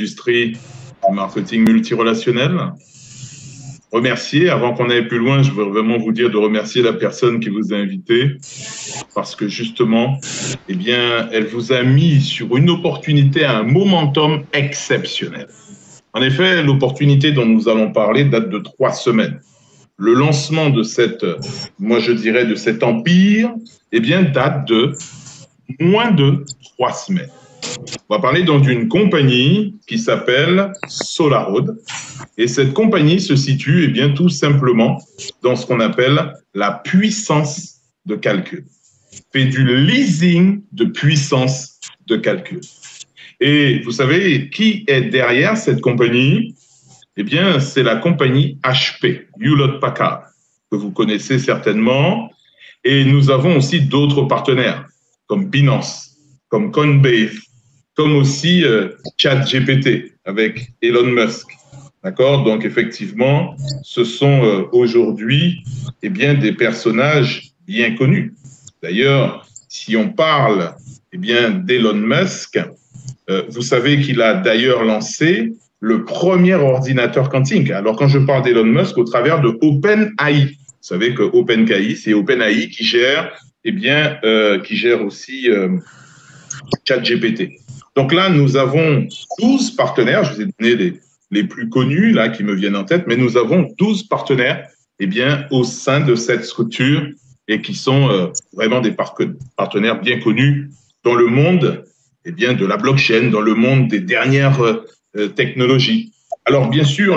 l'industrie du marketing multirelationnel. Remercier, avant qu'on aille plus loin, je veux vraiment vous dire de remercier la personne qui vous a invité parce que justement, eh bien, elle vous a mis sur une opportunité, un momentum exceptionnel. En effet, l'opportunité dont nous allons parler date de 3 semaines. Le lancement de cette, moi je dirais, de cet empire, eh bien, date de moins de 3 semaines. On va parler donc d'une compagnie qui s'appelle SolarRoad. Et cette compagnie se situe, eh bien, tout simplement dans ce qu'on appelle la puissance de calcul. Fait du leasing de puissance de calcul. Et vous savez qui est derrière cette compagnie? Eh bien, c'est la compagnie HP, Hewlett-Packard, que vous connaissez certainement. Et nous avons aussi d'autres partenaires, comme Binance, comme Coinbase, comme aussi ChatGPT avec Elon Musk. D'accord? Donc, effectivement, ce sont aujourd'hui eh bien, des personnages bien connus. D'ailleurs, si on parle eh bien, d'Elon Musk, vous savez qu'il a d'ailleurs lancé le premier ordinateur quantique. Alors, quand je parle d'Elon Musk, au travers de OpenAI. Vous savez que OpenAI, c'est OpenAI qui gère, eh bien, qui gère aussi ChatGPT. Donc là, nous avons 12 partenaires. Je vous ai donné les plus connus là qui me viennent en tête, mais nous avons 12 partenaires eh bien, au sein de cette structure et qui sont vraiment des partenaires bien connus dans le monde eh bien, de la blockchain, dans le monde des dernières technologies. Alors, bien sûr,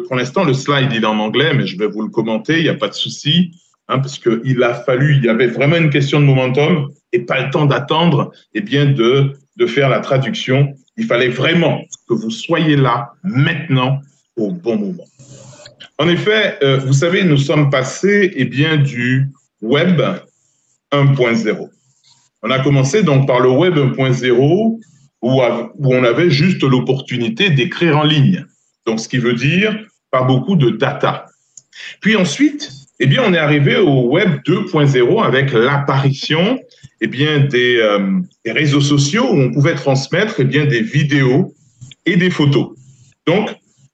pour l'instant, le slide il est en anglais, mais je vais vous le commenter, il n'y a pas de souci, hein, parce qu'il y avait vraiment une question de momentum et pas le temps d'attendre eh bien, de faire la traduction. Il fallait vraiment que vous soyez là, maintenant, au bon moment. En effet, vous savez, nous sommes passés eh bien, du Web 1.0. On a commencé donc par le Web 1.0 où on avait juste l'opportunité d'écrire en ligne. Donc, ce qui veut dire pas beaucoup de data. Puis ensuite, eh bien, on est arrivé au Web 2.0 avec l'apparition eh bien, des réseaux sociaux où on pouvait transmettre eh bien, des vidéos et des photos. Donc,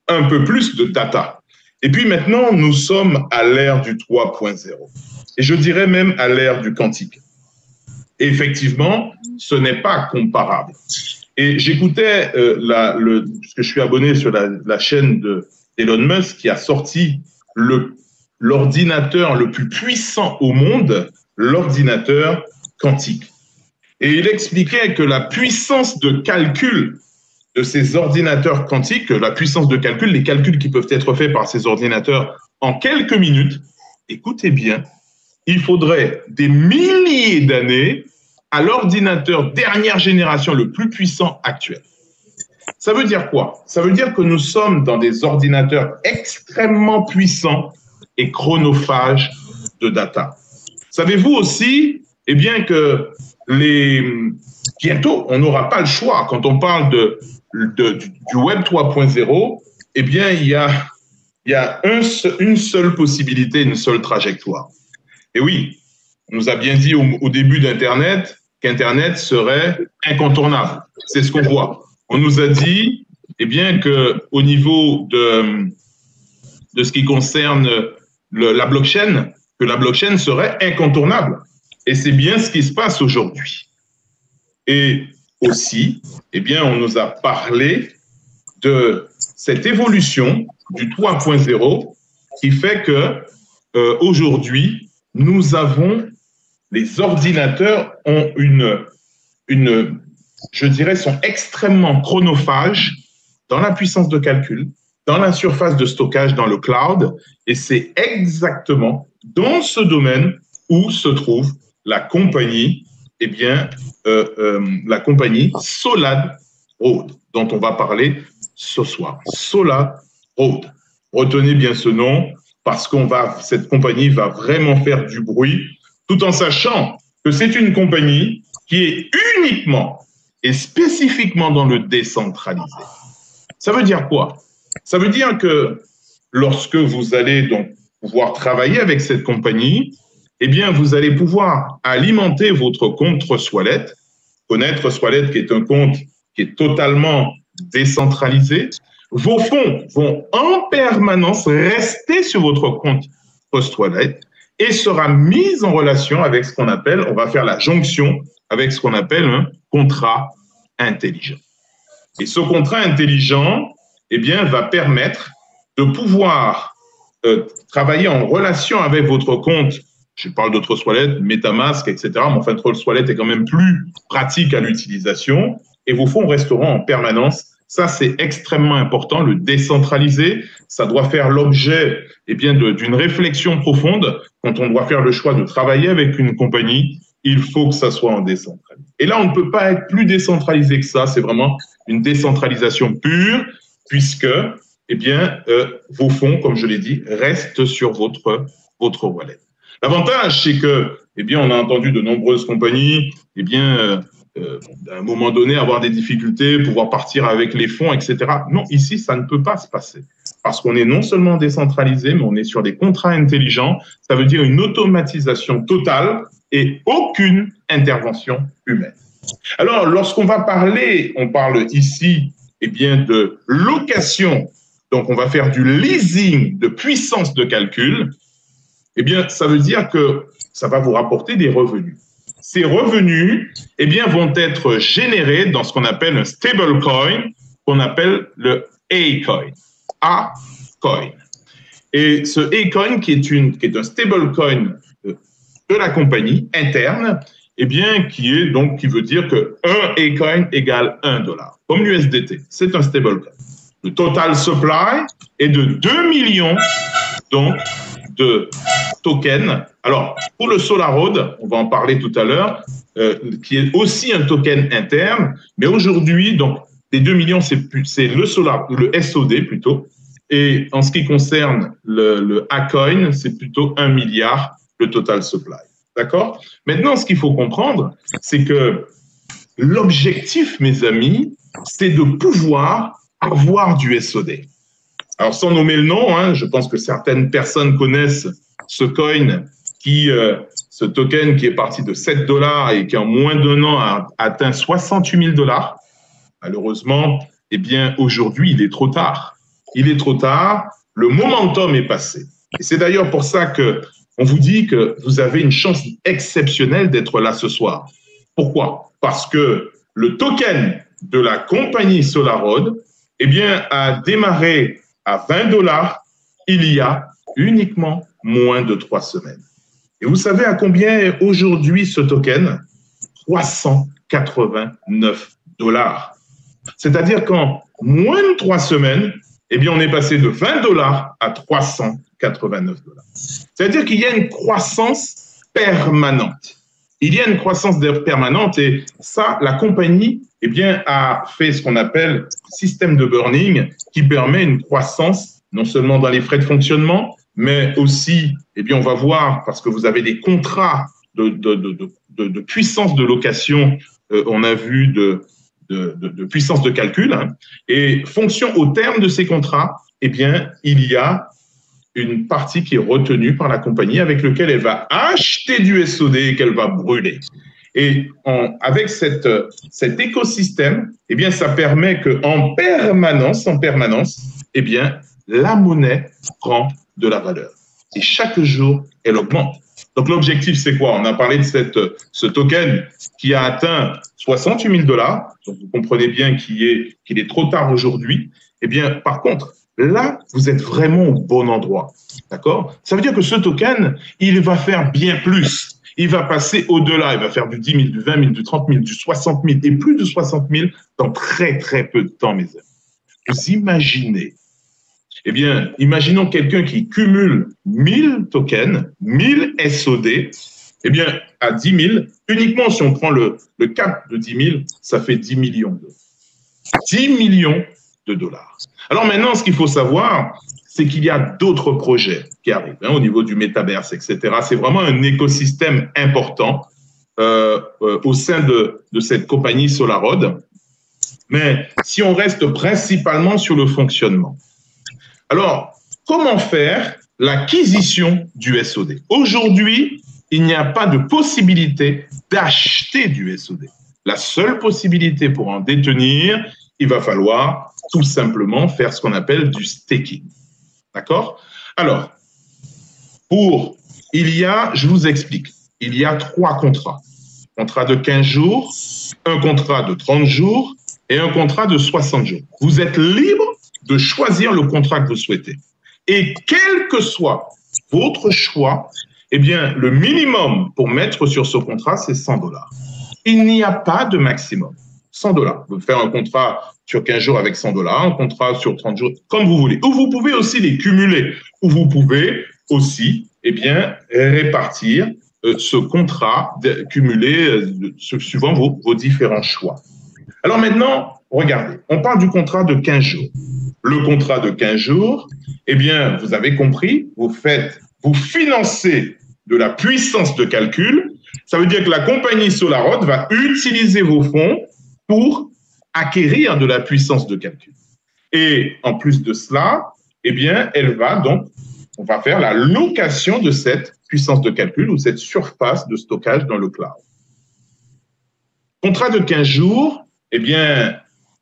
un peu plus de data. Et puis maintenant, nous sommes à l'ère du 3.0. Et je dirais même à l'ère du quantique. Et effectivement, ce n'est pas comparable. Et j'écoutais, puisque je suis abonné sur la chaîne d'Elon Musk, qui a sorti l'ordinateur le plus puissant au monde, l'ordinateur quantique. Et il expliquait que la puissance de calcul de ces ordinateurs quantiques, la puissance de calcul, les calculs qui peuvent être faits par ces ordinateurs en quelques minutes, écoutez bien, il faudrait des milliers d'années à l'ordinateur dernière génération le plus puissant actuel. Ça veut dire quoi? Ça veut dire que nous sommes dans des ordinateurs extrêmement puissants et chronophages de data. Savez-vous aussi eh bien, que bientôt, on n'aura pas le choix. Quand on parle du Web 3.0, eh bien, il y a une seule possibilité, une seule trajectoire. Et oui, on nous a bien dit au début d'Internet qu'Internet serait incontournable. C'est ce qu'on voit. On nous a dit eh bien, qu'au niveau de ce qui concerne la blockchain, que la blockchain serait incontournable. Et c'est bien ce qui se passe aujourd'hui. Et aussi, eh bien, on nous a parlé de cette évolution du 3.0 qui fait que aujourd'hui, nous avons, les ordinateurs ont je dirais, sont extrêmement chronophages dans la puissance de calcul, dans la surface de stockage, dans le cloud, et c'est exactement dans ce domaine où se trouve la compagnie, eh bien, la compagnie SolarRoad, dont on va parler ce soir. SolarRoad. Retenez bien ce nom, parce cette compagnie va vraiment faire du bruit, tout en sachant que c'est une compagnie qui est uniquement et spécifiquement dans le décentralisé. Ça veut dire quoi? Ça veut dire que lorsque vous allez donc pouvoir travailler avec cette compagnie, eh bien, vous allez pouvoir alimenter votre compte Trustwallet. Connaître Trustwallet, qui est un compte qui est totalement décentralisé. Vos fonds vont en permanence rester sur votre compte post-wallet et sera mis en relation avec ce qu'on appelle, on va faire la jonction avec ce qu'on appelle un contrat intelligent. Et ce contrat intelligent, eh bien, va permettre de pouvoir travailler en relation avec votre compte. Je parle de Trust Wallet, MetaMask, etc. Mais enfin, Trust Wallet est quand même plus pratique à l'utilisation et vos fonds resteront en permanence. Ça, c'est extrêmement important, le décentraliser. Ça doit faire l'objet d'une réflexion profonde. Quand on doit faire le choix de travailler avec une compagnie, il faut que ça soit en décentralisé. Et là, on ne peut pas être plus décentralisé que ça. C'est vraiment une décentralisation pure, puisque vos fonds, comme je l'ai dit, restent sur votre wallet. L'avantage, c'est que, on a entendu de nombreuses compagnies, à un moment donné, avoir des difficultés, pouvoir partir avec les fonds, etc. Non, ici, ça ne peut pas se passer. Parce qu'on est non seulement décentralisé, mais on est sur des contrats intelligents. Ça veut dire une automatisation totale et aucune intervention humaine. Alors, lorsqu'on va parler, on parle ici, de location. Donc, on va faire du leasing de puissance de calcul. Ça veut dire que ça va vous rapporter des revenus. Ces revenus, vont être générés dans ce qu'on appelle un stablecoin, qu'on appelle le A-coin. A-coin. Et ce A-coin, qui est un stablecoin de la compagnie interne, qui veut dire que 1 A-coin égale $1. Comme l'USDT, c'est un stablecoin. Le total supply est de 2 millions, donc, de tokens. Alors, pour le SolarRoad, on va en parler tout à l'heure, qui est aussi un token interne, mais aujourd'hui, donc, les 2 millions, c'est le SOD plutôt, et en ce qui concerne le A-Coin, c'est plutôt 1 milliard, le total supply. D'accord? Maintenant, ce qu'il faut comprendre, c'est que l'objectif, mes amis, c'est de pouvoir avoir du SOD. Alors, sans nommer le nom, je pense que certaines personnes connaissent ce coin ce token qui est parti de $7 et qui en moins d'un an a atteint $68 000. Malheureusement, aujourd'hui, il est trop tard. Il est trop tard. Le momentum est passé. Et c'est d'ailleurs pour ça que on vous dit que vous avez une chance exceptionnelle d'être là ce soir. Pourquoi? Parce que le token de la compagnie SolarRoad, a démarré à $20 il y a uniquement moins de 3 semaines. Et vous savez à combien est aujourd'hui ce token? $389. C'est-à-dire qu'en moins de 3 semaines, on est passé de $20 à $389. C'est-à-dire qu'il y a une croissance permanente. Il y a une croissance permanente et ça, la compagnie a fait ce qu'on appelle système de burning qui permet une croissance non seulement dans les frais de fonctionnement, mais aussi, on va voir, parce que vous avez des contrats de puissance de location, on a vu de puissance de calcul, et fonction au terme de ces contrats, il y a une partie qui est retenue par la compagnie avec laquelle elle va acheter du SOD et qu'elle va brûler. Et avec cet écosystème, ça permet qu'en permanence, la monnaie prend de la valeur. Et chaque jour, elle augmente. Donc, l'objectif, c'est quoi? On a parlé de ce token qui a atteint $68 000. Donc, vous comprenez bien qu'il est trop tard aujourd'hui. Par contre, là, vous êtes vraiment au bon endroit. D'accord? Ça veut dire que ce token, il va faire bien plus. Il va passer au-delà. Il va faire du 10 000, du 20 000, du 30 000, du 60 000 et plus de 60 000 dans très, très peu de temps, mes amis. Vous imaginez. Imaginons quelqu'un qui cumule 1000 tokens, 1000 SOD, à 10 000, uniquement si on prend le cap de 10 000, ça fait 10 millions d'euros. 10 millions de dollars. Alors maintenant, ce qu'il faut savoir, c'est qu'il y a d'autres projets qui arrivent au niveau du métaverse, etc. C'est vraiment un écosystème important au sein de cette compagnie SolarRoad. Mais si on reste principalement sur le fonctionnement, alors, comment faire l'acquisition du SOD? Aujourd'hui, il n'y a pas de possibilité d'acheter du SOD. La seule possibilité pour en détenir, il va falloir tout simplement faire ce qu'on appelle du staking. D'accord? Alors, je vous explique, il y a 3 contrats. Contrat de 15 jours, un contrat de 30 jours et un contrat de 60 jours. Vous êtes libre de choisir le contrat que vous souhaitez. Et quel que soit votre choix, eh bien, le minimum pour mettre sur ce contrat, c'est 100 $. Il n'y a pas de maximum. 100 $. Vous pouvez faire un contrat sur 15 jours avec 100 $, un contrat sur 30 jours, comme vous voulez. Ou vous pouvez aussi les cumuler, ou vous pouvez aussi, eh bien, répartir ce contrat cumulé suivant vos différents choix. Alors maintenant, regardez, on parle du contrat de 15 jours. Le contrat de 15 jours, eh bien, vous avez compris, vous financez de la puissance de calcul. Ça veut dire que la compagnie SolarHot va utiliser vos fonds pour acquérir de la puissance de calcul. Et en plus de cela, eh bien, on va faire la location de cette puissance de calcul ou cette surface de stockage dans le cloud. Contrat de 15 jours, eh bien,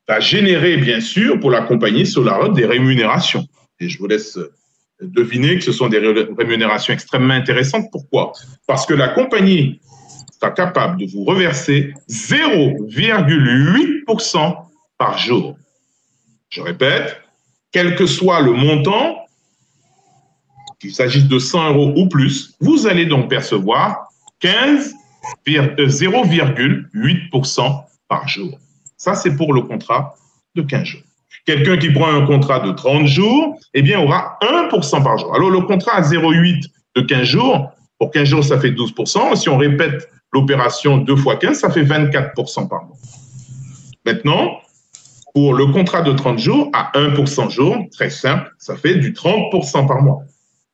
va générer, bien sûr, pour la compagnie SolarHot des rémunérations. Et je vous laisse deviner que ce sont des rémunérations extrêmement intéressantes. Pourquoi? Parce que la compagnie sera capable de vous reverser 0,8% par jour. Je répète, quel que soit le montant, qu'il s'agisse de 100 € ou plus, vous allez donc percevoir 0,8% par jour. Ça, c'est pour le contrat de 15 jours. Quelqu'un qui prend un contrat de 30 jours, eh bien, aura 1% par jour. Alors, le contrat à 0,8 de 15 jours, pour 15 jours, ça fait 12%. Si on répète l'opération 2 fois 15, ça fait 24% par mois. Maintenant, pour le contrat de 30 jours à 1% jour, très simple, ça fait du 30% par mois.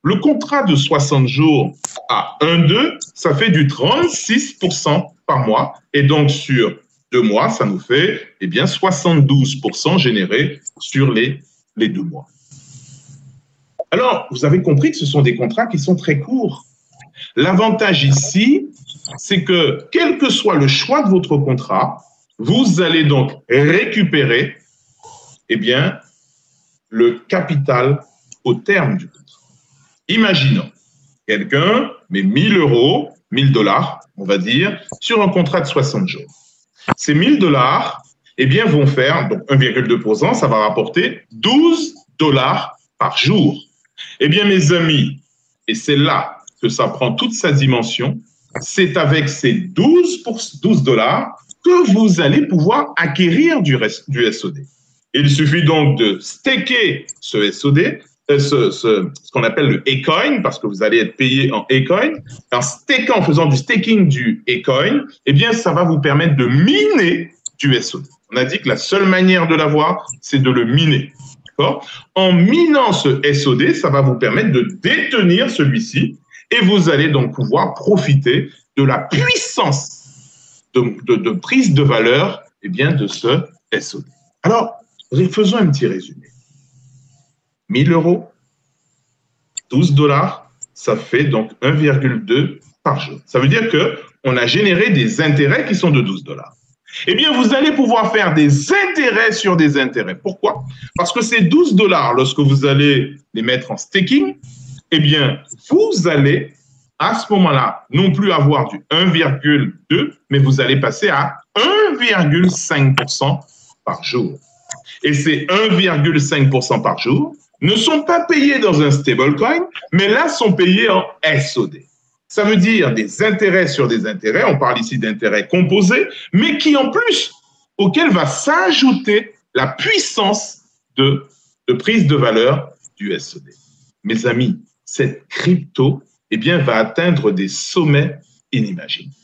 Le contrat de 60 jours à 1,2, ça fait du 36% par mois. Et donc, sur 2 mois, ça nous fait eh bien, 72% générés sur les 2 mois. Alors, vous avez compris que ce sont des contrats qui sont très courts. L'avantage ici, c'est que quel que soit le choix de votre contrat, vous allez donc récupérer eh bien, le capital au terme du contrat. Imaginons, quelqu'un met 1 000 €, 1 000 $, on va dire, sur un contrat de 60 jours. Ces 1 000 $, eh bien, vont faire, donc 1,2%, ça va rapporter 12 $ par jour. Eh bien, mes amis, et c'est là que ça prend toute sa dimension, c'est avec ces 12 $ que vous allez pouvoir acquérir du SOD. Il suffit donc de staker ce SOD, ce qu'on appelle le eCoin, parce que vous allez être payé en eCoin. En faisant du staking du eCoin, eh bien, ça va vous permettre de miner du SOD. On a dit que la seule manière de l'avoir, c'est de le miner. En minant ce SOD, ça va vous permettre de détenir celui-ci et vous allez donc pouvoir profiter de la puissance de prise de valeur eh bien, de ce SOD. Alors, faisons un petit résumé. 1 000 €, 12 $, ça fait donc 1,2 par jour. Ça veut dire qu'on a généré des intérêts qui sont de 12 $. Eh bien, vous allez pouvoir faire des intérêts sur des intérêts. Pourquoi? Parce que ces 12 $, lorsque vous allez les mettre en staking, eh bien, vous allez, à ce moment-là, non plus avoir du 1,2, mais vous allez passer à 1,5% par jour. Et ces 1,5% par jour ne sont pas payés dans un stablecoin, mais là sont payés en SOD. Ça veut dire des intérêts sur des intérêts, on parle ici d'intérêts composés, mais qui en plus, auquel va s'ajouter la puissance de prise de valeur du SOD. Mes amis, cette crypto eh bien, va atteindre des sommets inimaginables.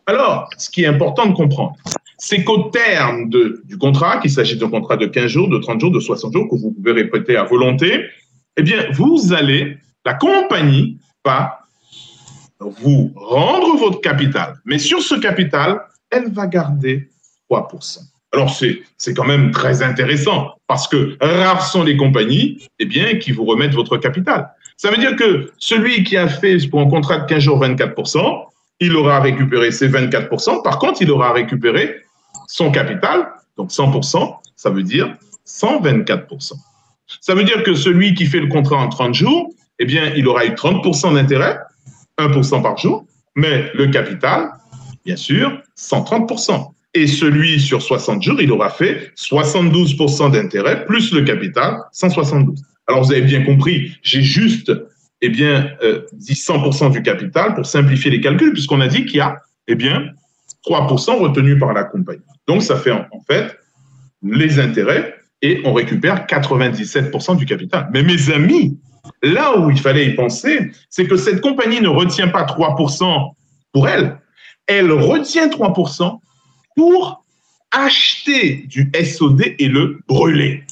Alors, ce qui est important de comprendre, c'est qu'au terme du contrat, qu'il s'agit d'un contrat de 15 jours, de 30 jours, de 60 jours, que vous pouvez répéter à volonté, eh bien, la compagnie va vous rendre votre capital. Mais sur ce capital, elle va garder 3%. Alors, c'est quand même très intéressant parce que rares sont les compagnies eh bien, qui vous remettent votre capital. Ça veut dire que celui qui a fait pour un contrat de 15 jours 24%, il aura récupéré ses 24%. Par contre, il aura récupéré son capital, donc 100%, ça veut dire 124%. Ça veut dire que celui qui fait le contrat en 30 jours, eh bien, il aura eu 30% d'intérêt, 1% par jour, mais le capital, bien sûr, 130%. Et celui sur 60 jours, il aura fait 72% d'intérêt plus le capital, 172. Alors, vous avez bien compris, j'ai juste dit 100% du capital pour simplifier les calculs, puisqu'on a dit qu'il y a 3% retenus par la compagnie. Donc, ça fait en fait les intérêts et on récupère 97% du capital. Mais mes amis, là où il fallait y penser, c'est que cette compagnie ne retient pas 3% pour elle, elle retient 3% pour acheter du SOD et le brûler.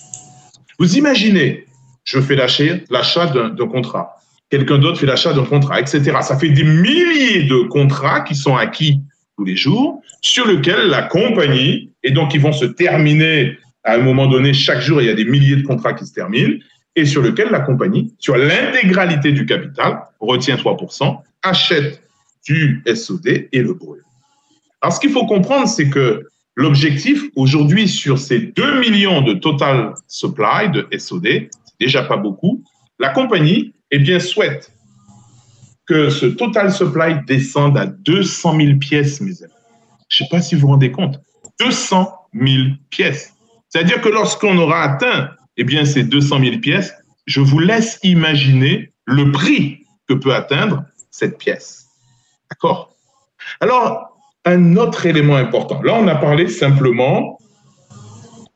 Vous imaginez, je fais l'achat d'un contrat, quelqu'un d'autre fait l'achat d'un contrat, etc. Ça fait des milliers de contrats qui sont acquis tous les jours, sur lesquels la compagnie, et donc ils vont se terminer à un moment donné, chaque jour, il y a des milliers de contrats qui se terminent, et sur lequel la compagnie, sur l'intégralité du capital, retient 3%, achète du SOD et le brûle. Alors, ce qu'il faut comprendre, c'est que l'objectif, aujourd'hui, sur ces 2 millions de total supply de SOD, c'est déjà pas beaucoup, la compagnie, souhaite que ce total supply descende à 200 000 pièces, mes amis. Je ne sais pas si vous vous rendez compte. 200 000 pièces. C'est-à-dire que lorsqu'on aura atteint ces 200 000 pièces, je vous laisse imaginer le prix que peut atteindre cette pièce. D'accord? Alors, un autre élément important. Là, on a parlé simplement,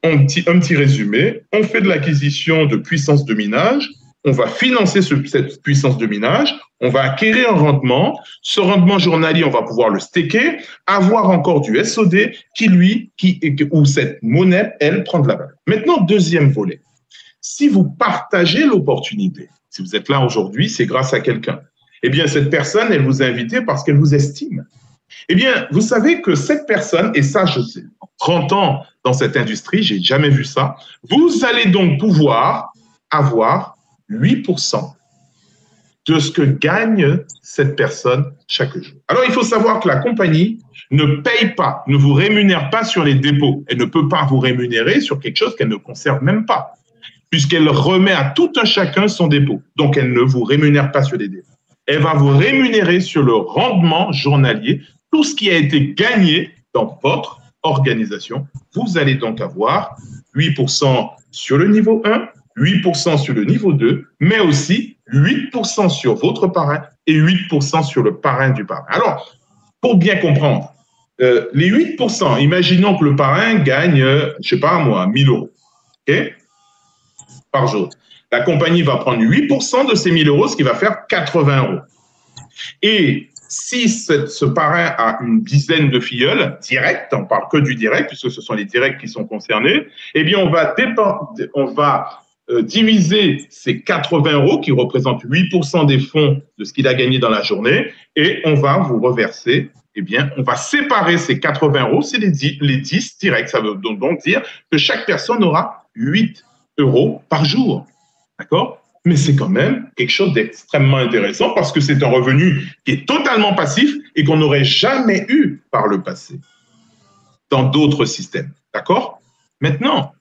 un petit résumé. On fait de l'acquisition de puissance de minage. On va financer cette puissance de minage. On va acquérir un rendement. Ce rendement journalier, on va pouvoir le staker, avoir encore du SOD où cette monnaie, elle, prend de la valeur. Maintenant, deuxième volet. Si vous partagez l'opportunité, si vous êtes là aujourd'hui, c'est grâce à quelqu'un. Cette personne, elle vous a invité parce qu'elle vous estime. Vous savez que cette personne, et ça, je sais, 30 ans dans cette industrie, j'ai jamais vu ça, vous allez donc pouvoir avoir 8% de ce que gagne cette personne chaque jour. Alors, il faut savoir que la compagnie ne paye pas, ne vous rémunère pas sur les dépôts. Elle ne peut pas vous rémunérer sur quelque chose qu'elle ne conserve même pas, puisqu'elle remet à tout un chacun son dépôt. Donc, elle ne vous rémunère pas sur les dépôts. Elle va vous rémunérer sur le rendement journalier, tout ce qui a été gagné dans votre organisation. Vous allez donc avoir 8% sur le niveau 1, 8% sur le niveau 2, mais aussi 8% sur votre parrain et 8% sur le parrain du parrain. Alors, pour bien comprendre, les 8%, imaginons que le parrain gagne, je ne sais pas moi, 1 000 euros par jour. La compagnie va prendre 8% de ces 1 000 euros, ce qui va faire 80 euros. Et si ce parrain a une dizaine de filleuls directs, on ne parle que du direct, puisque ce sont les directs qui sont concernés, on va diviser ces 80 euros qui représentent 8% des fonds de ce qu'il a gagné dans la journée et on va vous reverser, on va séparer ces 80 euros, c'est les 10 directs. Ça veut donc dire que chaque personne aura 8 euros par jour. D'accord? Mais c'est quand même quelque chose d'extrêmement intéressant parce que c'est un revenu qui est totalement passif et qu'on n'aurait jamais eu par le passé dans d'autres systèmes. D'accord? Maintenant,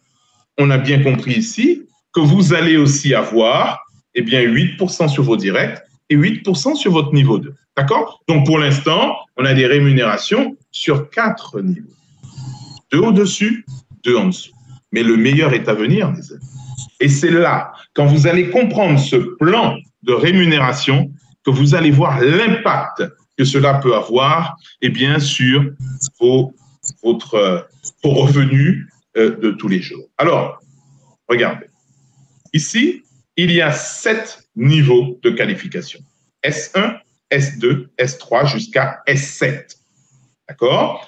on a bien compris ici que vous allez aussi avoir 8% sur vos directs et 8% sur votre niveau 2. D'accord? Donc, pour l'instant, on a des rémunérations sur 4 niveaux. 2 au-dessus, 2 en dessous. Mais le meilleur est à venir, mes amis. Et c'est là, quand vous allez comprendre ce plan de rémunération, que vous allez voir l'impact que cela peut avoir sur vos revenus de tous les jours. Alors, regardez. Ici, il y a 7 niveaux de qualification. S1, S2, S3 jusqu'à S7. D'accord?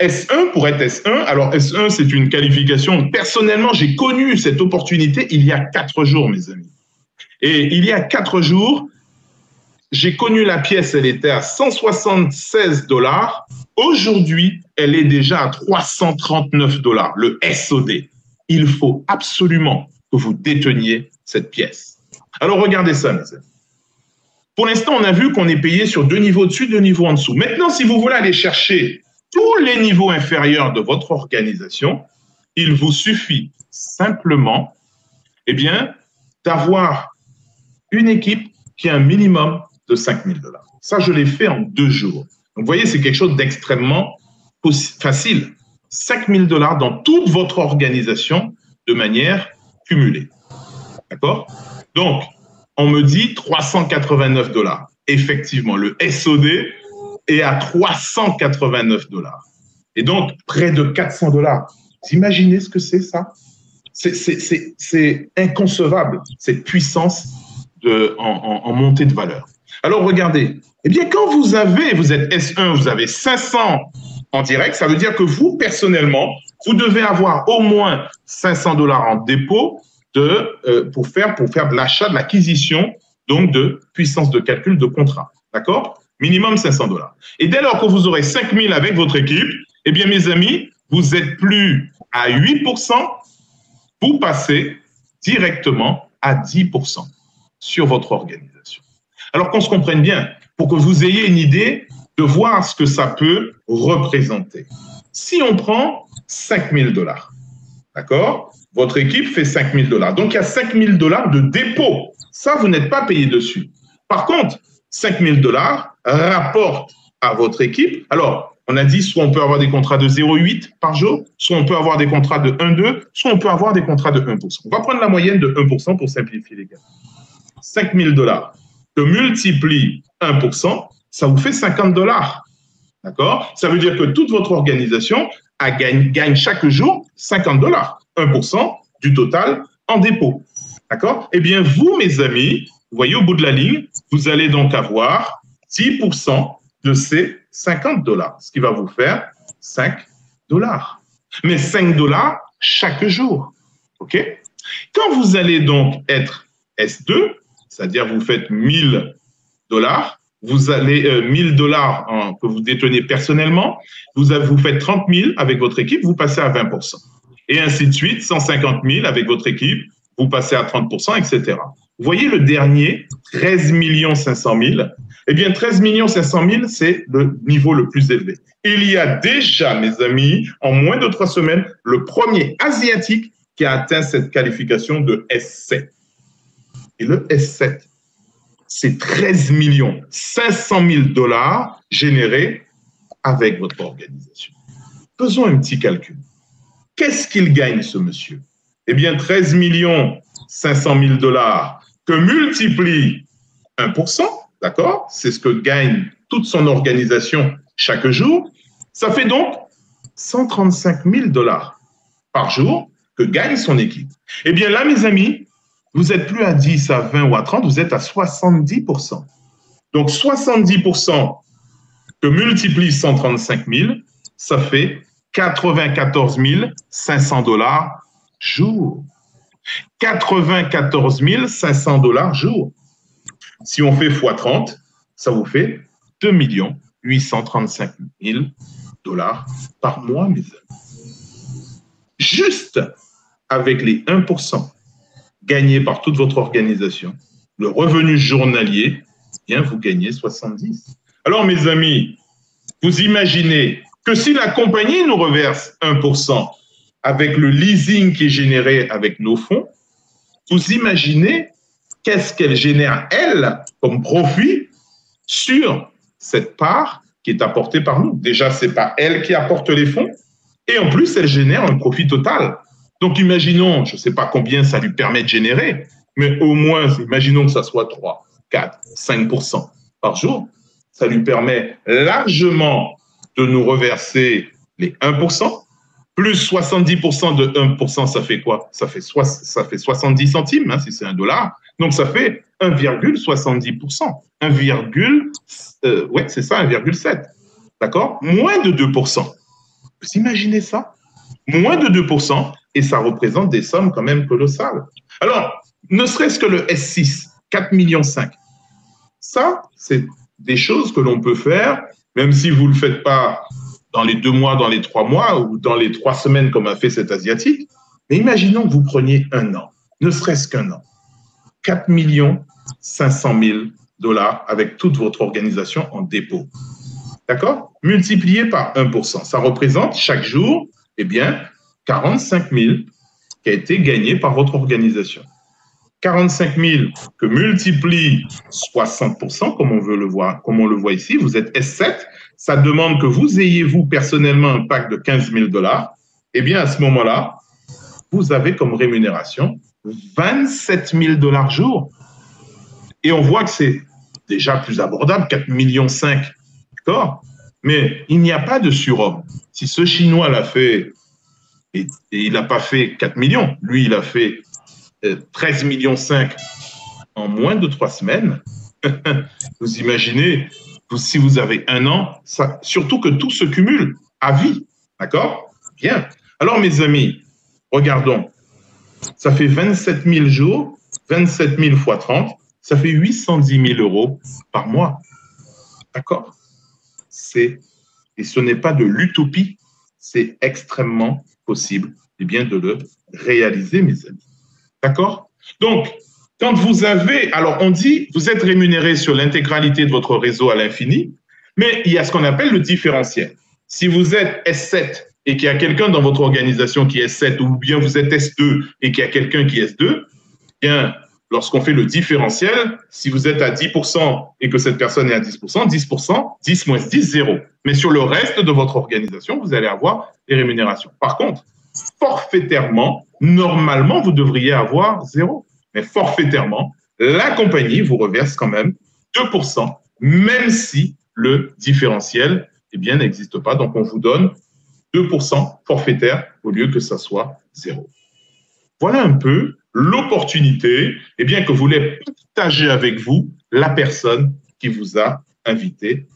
S1 pour être S1, alors S1 c'est une qualification, personnellement j'ai connu cette opportunité il y a 4 jours mes amis. Et il y a 4 jours, j'ai connu la pièce, elle était à 176 $. Aujourd'hui, elle est déjà à 339 $, le SOD. Il faut absolument que vous déteniez cette pièce. Alors regardez ça mes amis. Pour l'instant, on a vu qu'on est payé sur 2 niveaux au-dessus, 2 niveaux en dessous. Maintenant, si vous voulez aller chercher tous les niveaux inférieurs de votre organisation, il vous suffit simplement, eh bien, d'avoir une équipe qui a un minimum de 5 000 $. Ça, je l'ai fait en 2 jours. Donc, vous voyez, c'est quelque chose d'extrêmement facile. 5 000 $ dans toute votre organisation de manière cumulée. D'accord? Donc, on me dit 389 $. Effectivement, le SOD est à 389 $. Et donc, près de 400 $. Vous imaginez ce que c'est, ça? C'est inconcevable, cette puissance en montée de valeur. Alors, regardez. Eh bien, quand vous êtes S1, vous avez 500 en direct, ça veut dire que vous, personnellement, vous devez avoir au moins 500 $ en dépôt pour faire de l'achat, de l'acquisition, donc de puissance de calcul de contrat. D'accord? Minimum 500 $. Et dès lors que vous aurez 5 000 avec votre équipe, eh bien, mes amis, vous n'êtes plus à 8%, vous passez directement à 10% sur votre organisation. Alors qu'on se comprenne bien, pour que vous ayez une idée de voir ce que ça peut représenter. Si on prend 5 000 $, d'accord? Votre équipe fait 5 000 $. Donc, il y a 5 000 $ de dépôt. Ça, vous n'êtes pas payé dessus. Par contre, 5 000 $ rapportent à votre équipe. Alors, on a dit, soit on peut avoir des contrats de 0,8 par jour, soit on peut avoir des contrats de 1,2, soit on peut avoir des contrats de 1%. On va prendre la moyenne de 1% pour simplifier les gars. 5 000 $ que multiplie 1%, ça vous fait 50 $. D'accord? Ça veut dire que toute votre organisation gagne chaque jour 50 $. 1% du total en dépôt. D'accord? Eh bien, vous, mes amis, vous voyez au bout de la ligne, vous allez donc avoir 10% de ces 50 $, ce qui va vous faire 5 $. Mais 5 $ chaque jour. OK? Quand vous allez donc être S2, c'est-à-dire vous faites 1000 $, vous allez 1000 $ que vous détenez personnellement, vous faites 30 000 avec votre équipe, vous passez à 20%. Et ainsi de suite, 150 000 avec votre équipe, vous passez à 30%, etc. Vous voyez le dernier, 13 500 000. Eh bien, 13 500 000, c'est le niveau le plus élevé. Il y a déjà, mes amis, en moins de 3 semaines, le premier asiatique qui a atteint cette qualification de S7. Et le S7, c'est 13 500 000 $ générés avec votre organisation. Faisons un petit calcul. Qu'est-ce qu'il gagne, ce monsieur? Eh bien, 13 500 000 $ que multiplie 1%, d'accord? C'est ce que gagne toute son organisation chaque jour. Ça fait donc 135 000 $ par jour que gagne son équipe. Eh bien là, mes amis, vous n'êtes plus à 10, à 20 ou à 30, vous êtes à 70%. Donc 70% que multiplie 135 000, ça fait 94 500 $ jour. 94 500 $ jour. Si on fait x 30, ça vous fait 2 835 000 $ par mois, mes amis. Juste avec les 1% gagnés par toute votre organisation, le revenu journalier, eh bien, vous gagnez 70. Alors, mes amis, vous imaginez que si la compagnie nous reverse 1% avec le leasing qui est généré avec nos fonds, vous imaginez qu'est-ce qu'elle génère, elle, comme profit sur cette part qui est apportée par nous. Déjà, ce n'est pas elle qui apporte les fonds, et en plus, elle génère un profit total. Donc, imaginons, je ne sais pas combien ça lui permet de générer, mais au moins, imaginons que ça soit 3, 4, 5% par jour. Ça lui permet largement de nous reverser les 1%, plus 70% de 1%, ça fait quoi? Ça fait 70 centimes, hein, si c'est $1. Donc, ça fait 1,70%. Ouais, c'est ça, 1,7. D'accord? Moins de 2%. Vous imaginez ça? Moins de 2%, et ça représente des sommes quand même colossales. Alors, ne serait-ce que le S6, 4,5 millions. Ça, c'est des choses que l'on peut faire, même si vous ne le faites pas dans les 2 mois, dans les 3 mois, ou dans les 3 semaines comme a fait cet Asiatique. Mais imaginons que vous preniez 1 an, ne serait-ce qu'un an. 4 500 000 $ avec toute votre organisation en dépôt. D'accord? Multiplié par 1%. Ça représente chaque jour, eh bien, 45 000 qui a été gagné par votre organisation. 45 000 que multiplie 60%, comme on veut le voir, comme on le voit ici, vous êtes S7, ça demande que vous ayez, vous, personnellement, un pack de 15 000 $. Eh bien, à ce moment-là, vous avez comme rémunération 27 000 $ jour. Et on voit que c'est déjà plus abordable, 4,5 millions, d'accord? Mais il n'y a pas de surhomme. Si ce Chinois l'a fait, et il n'a pas fait 4 millions, lui, il a fait 13,5 millions en moins de 3 semaines, vous imaginez, si vous avez un an, ça, surtout que tout se cumule à vie, d'accord? Bien. Alors, mes amis, regardons. Ça fait 27 000 jours, 27 000 fois 30, ça fait 810 000 € par mois. D'accord? Et ce n'est pas de l'utopie, c'est extrêmement possible bien, de le réaliser, mes amis. D'accord? Donc, quand vous avez, alors on dit, vous êtes rémunéré sur l'intégralité de votre réseau à l'infini, mais il y a ce qu'on appelle le différentiel. Si vous êtes S7 et qu'il y a quelqu'un dans votre organisation qui est S7, ou bien vous êtes S2 et qu'il y a quelqu'un qui est S2, bien, lorsqu'on fait le différentiel, si vous êtes à 10% et que cette personne est à 10%, 10%, 10 moins 10, 0. Mais sur le reste de votre organisation, vous allez avoir des rémunérations. Par contre, forfaitairement, normalement, vous devriez avoir 0. Mais forfaitairement, la compagnie vous reverse quand même 2%, même si le différentiel n'existe pas. Donc, on vous donne 2% forfaitaire au lieu que ça soit 0. Voilà un peu l'opportunité que voulait partager avec vous la personne qui vous a invité